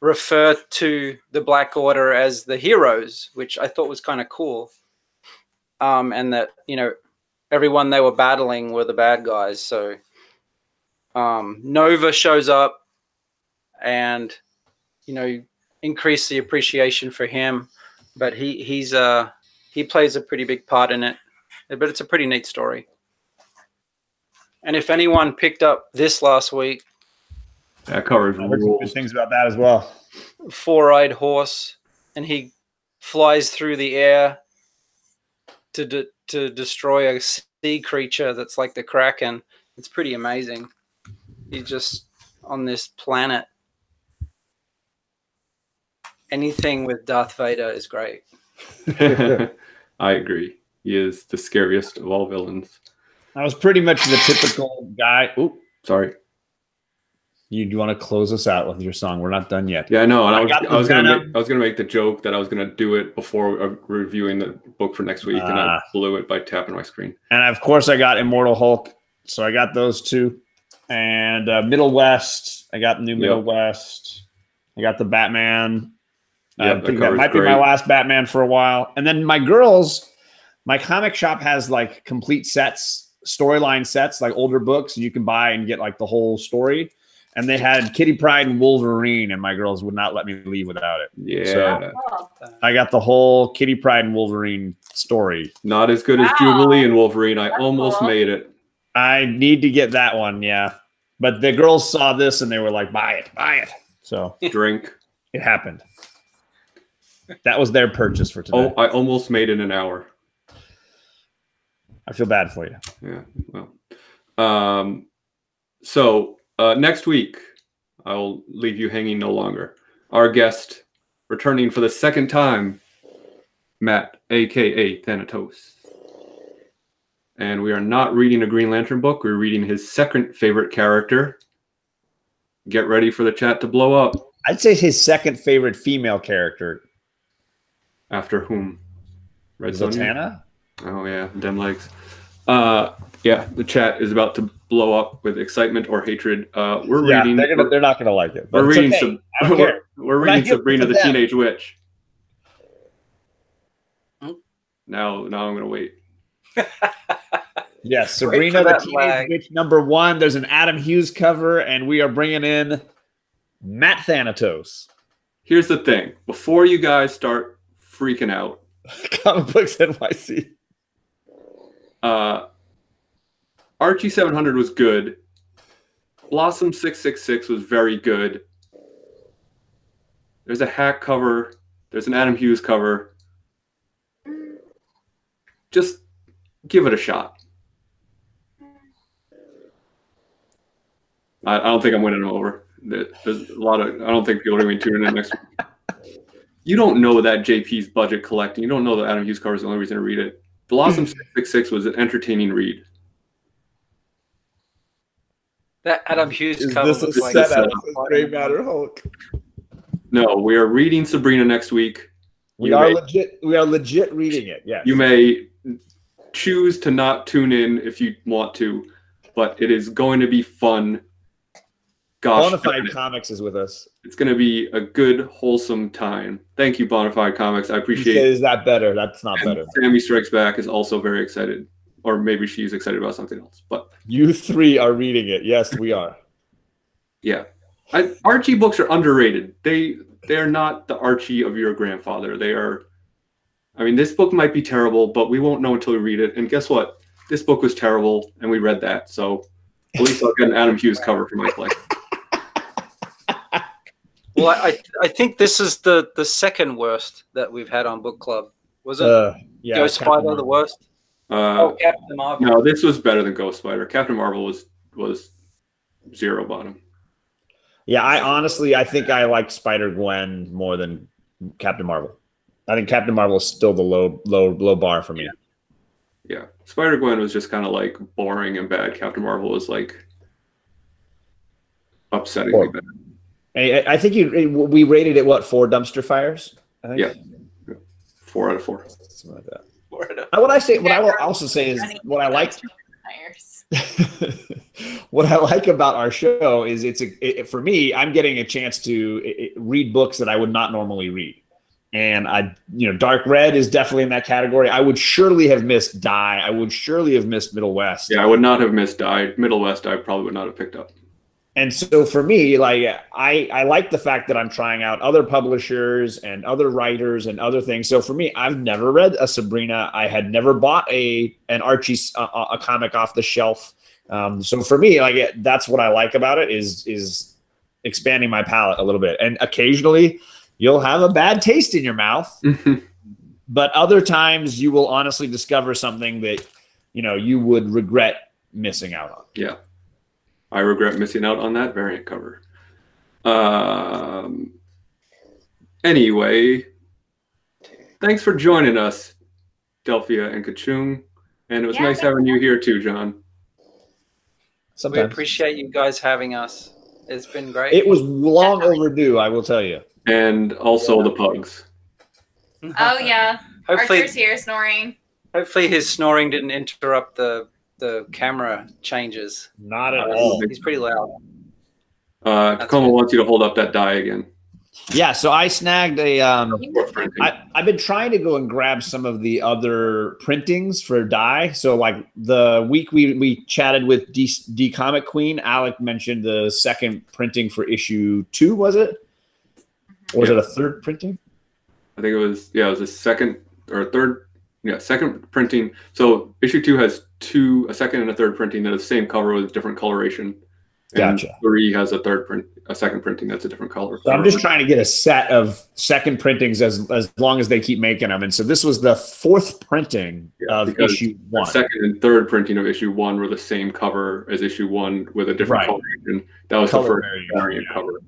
refer to the Black Order as the heroes, which I thought was kind of cool. And that, everyone they were battling were the bad guys. So Nova shows up and, increase the appreciation for him, but he plays a pretty big part in it, but it's a pretty neat story. And if anyone picked up this last week, that covers good things about that as well. 4-eyed horse, and he flies through the air to destroy a sea creature that's like the Kraken. It's pretty amazing. He's just on this planet. Anything with Darth Vader is great. I agree. He is the scariest of all villains. I was pretty much the typical guy. Oop, sorry. You want to close us out with your song? We're not done yet. Yeah, I know. And I was gonna make the joke that I was gonna do it before reviewing the book for next week, and I blew it by tapping my screen. And of course, I got Immortal Hulk, so I got those two. And Middle West, I got New Middle West. I got the Batman. I think that might be my last Batman for a while. And then my comic shop has like complete sets, storyline sets, like older books, and you can buy and get like the whole story. And they had Kitty Pryde and Wolverine, and my girls would not let me leave without it. Yeah. So I got the whole Kitty Pryde and Wolverine story. Not as good as Jubilee and Wolverine. I almost made it. I need to get that one, yeah. But the girls saw this and they were like, buy it. So drink. It happened. That was their purchase for today. Oh, I almost made it in an hour. I feel bad for you. Yeah. Well. So next week, I'll leave you hanging no longer. Our guest, returning for the second time, Matt, a.k.a. Thanatos. and we are not reading a Green Lantern book. We're reading his second favorite character. Get ready for the chat to blow up. I'd say his second favorite female character. After whom? Red Sonja? Zatanna? Oh yeah, Den legs. Yeah, the chat is about to blow up with excitement or hatred. We're reading. They're not gonna like it. We're reading. Okay. We're reading Sabrina the Teenage Witch. Now I'm gonna wait. Yes, Sabrina the Teenage Witch #1. There's an Adam Hughes cover, and we are bringing in Matt Thanatos. Here's the thing: before you guys start freaking out, Comic Books NYC. Archie 700 was good. Blossom 666 was very good. There's a hack cover. There's an Adam Hughes cover. Just give it a shot. I don't think I'm winning them over. There's a lot of. I don't think people are going to be tuning in next week. You don't know that JP's budget collecting. You don't know that Adam Hughes cover is the only reason to read it. Blossom 666 was an entertaining read. That Adam Hughes Is cover this a was like setup for Grey Matter Hulk? No, we are reading Sabrina next week. We are legit reading it. Yes. You may choose to not tune in if you want to, but it is going to be fun. Gosh, Bonafide Comics is with us. it's going to be a good, wholesome time. Thank you, Bonafide Comics. I appreciate it. Is that better? That's not better. Sammy Strikes Back is also very excited. Or maybe she's excited about something else. But You three are reading it. Yes, we are. yeah. Archie books are underrated. They are not the Archie of your grandfather. They are. I mean, this book might be terrible, but we won't know until we read it. And guess what? This book was terrible, and we read that. So at least I'll get an Adam Hughes cover for my collection. Well, I think this is the second worst that we've had on book club. Was it Yeah, Ghost Spider the worst? Captain Marvel. No, this was better than Ghost Spider. Captain Marvel was zero bottom. Yeah, I think I like Spider-Gwen more than Captain Marvel. I think Captain Marvel is still the low bar for me. Yeah. Spider-Gwen was just kind of like boring and bad. Captain Marvel was like upsettingly bad. I think we rated it, what, 4 dumpster fires? I think? Yeah. 4 out of 4. Something like that. What I will also say is what I like. What I like about our show is for me, I'm getting a chance to read books that I would not normally read. And Dark Red is definitely in that category. I would surely have missed Die. I would surely have missed Middle West. Yeah, I would not have missed Die. Middle West, I probably would not have picked up. And so for me, like I like the fact that I'm trying out other publishers and other writers and other things. So for me, I've never read a Sabrina. I had never bought an Archie a comic off the shelf. So for me, like that's what I like about it is expanding my palette a little bit. And occasionally you'll have a bad taste in your mouth, but other times you will honestly discover something that you would regret missing out on. Yeah. I regret missing out on that variant cover. Anyway, thanks for joining us, Delphia and Kachoong. And it was nice having you here too, John. We appreciate you guys having us. It's been great. It was long overdue, I will tell you. And also the pugs. Oh, yeah. Hopefully, Archer's here snoring. Hopefully his snoring didn't interrupt the camera changes. Not at all. He's pretty loud. Tacoma wants you to hold up that die again. Yeah, so I snagged I've been trying to go and grab some of the other printings for Die. So like the week we chatted with D Comic Queen, Alec mentioned the second printing for issue 2, was it? Or was it a third printing? I think it was a second or a third. Yeah, second printing. So issue 2 has a second and a third printing that is the same cover with different coloration. And Gotcha. 3 has a second printing that's a different color. So I'm just trying to get a set of second printings as long as they keep making them. And so this was the 4th printing of issue 1. The second and third printing of issue 1 were the same cover as issue 1 with a different coloration. That was the first variant cover.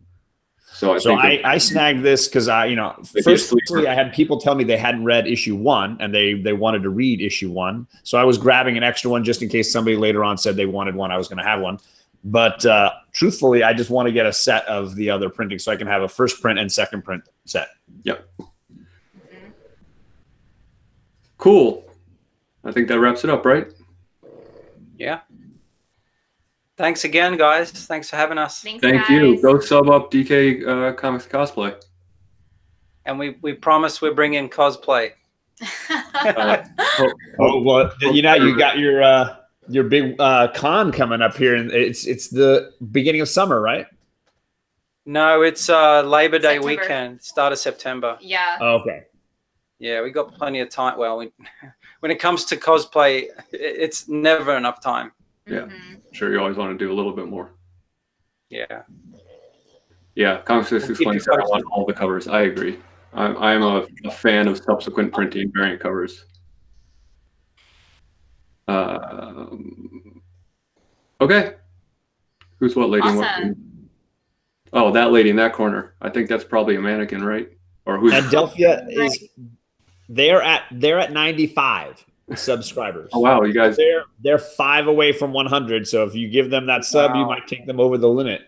So I snagged this because firstly I had people tell me they hadn't read issue 1 and they wanted to read issue 1. So I was grabbing an extra one just in case somebody later on said they wanted one. I was going to have one. But truthfully, I just want to get a set of the other printing so I can have a first print and second print set. Yep. Cool. I think that wraps it up, right? Yeah. Thanks again, guys. Thanks for having us. Thanks, Thank guys. you. Go sub up DK Comics Cosplay. And we promise we're bringing cosplay. Well, you got your big con coming up here, and it's the beginning of summer, right? No, it's Labor Day September. weekend, start of September. Yeah. Oh, okay. Yeah, we got plenty of time. Well, when it comes to cosplay, it's never enough time. Yeah, sure. You always want to do a little bit more. Yeah. Yeah, Comics 627. I want all the covers. I agree. I'm a fan of subsequent printing variant covers. Okay. Who's what lady? Awesome. Oh, that lady in that corner. I think that's probably a mannequin, right? Or who's? And Delphia is they're at 95 subscribers. Oh wow, you guys! They're 5 away from 100. So if you give them that sub, you might take them over the limit.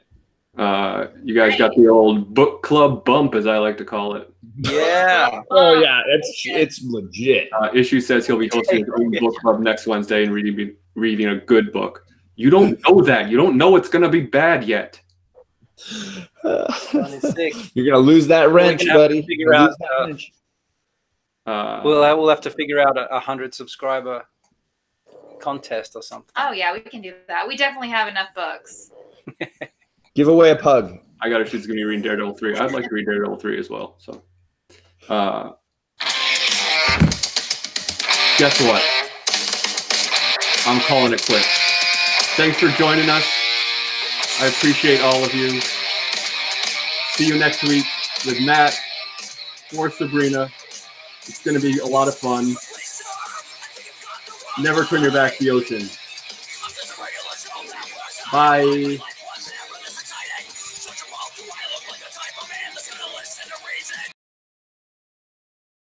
You guys got the old book club bump, as I like to call it. Yeah. Oh yeah, it's legit. Issue says he'll be hosting his own book club next Wednesday and reading a good book. You don't know that. You don't know it's gonna be bad yet. You're gonna lose that wrench, buddy. Figure out. We'll have to figure out a 100 subscriber contest or something. Oh yeah, we can do that. We definitely have enough books. Give away a pug. I got her. She's gonna be reading Daredevil 3. I'd like to read Daredevil 3 as well. So, guess what? I'm calling it quits. Thanks for joining us. I appreciate all of you. See you next week with Matt or Sabrina. It's going to be a lot of fun. Never turn your back to the ocean. Bye.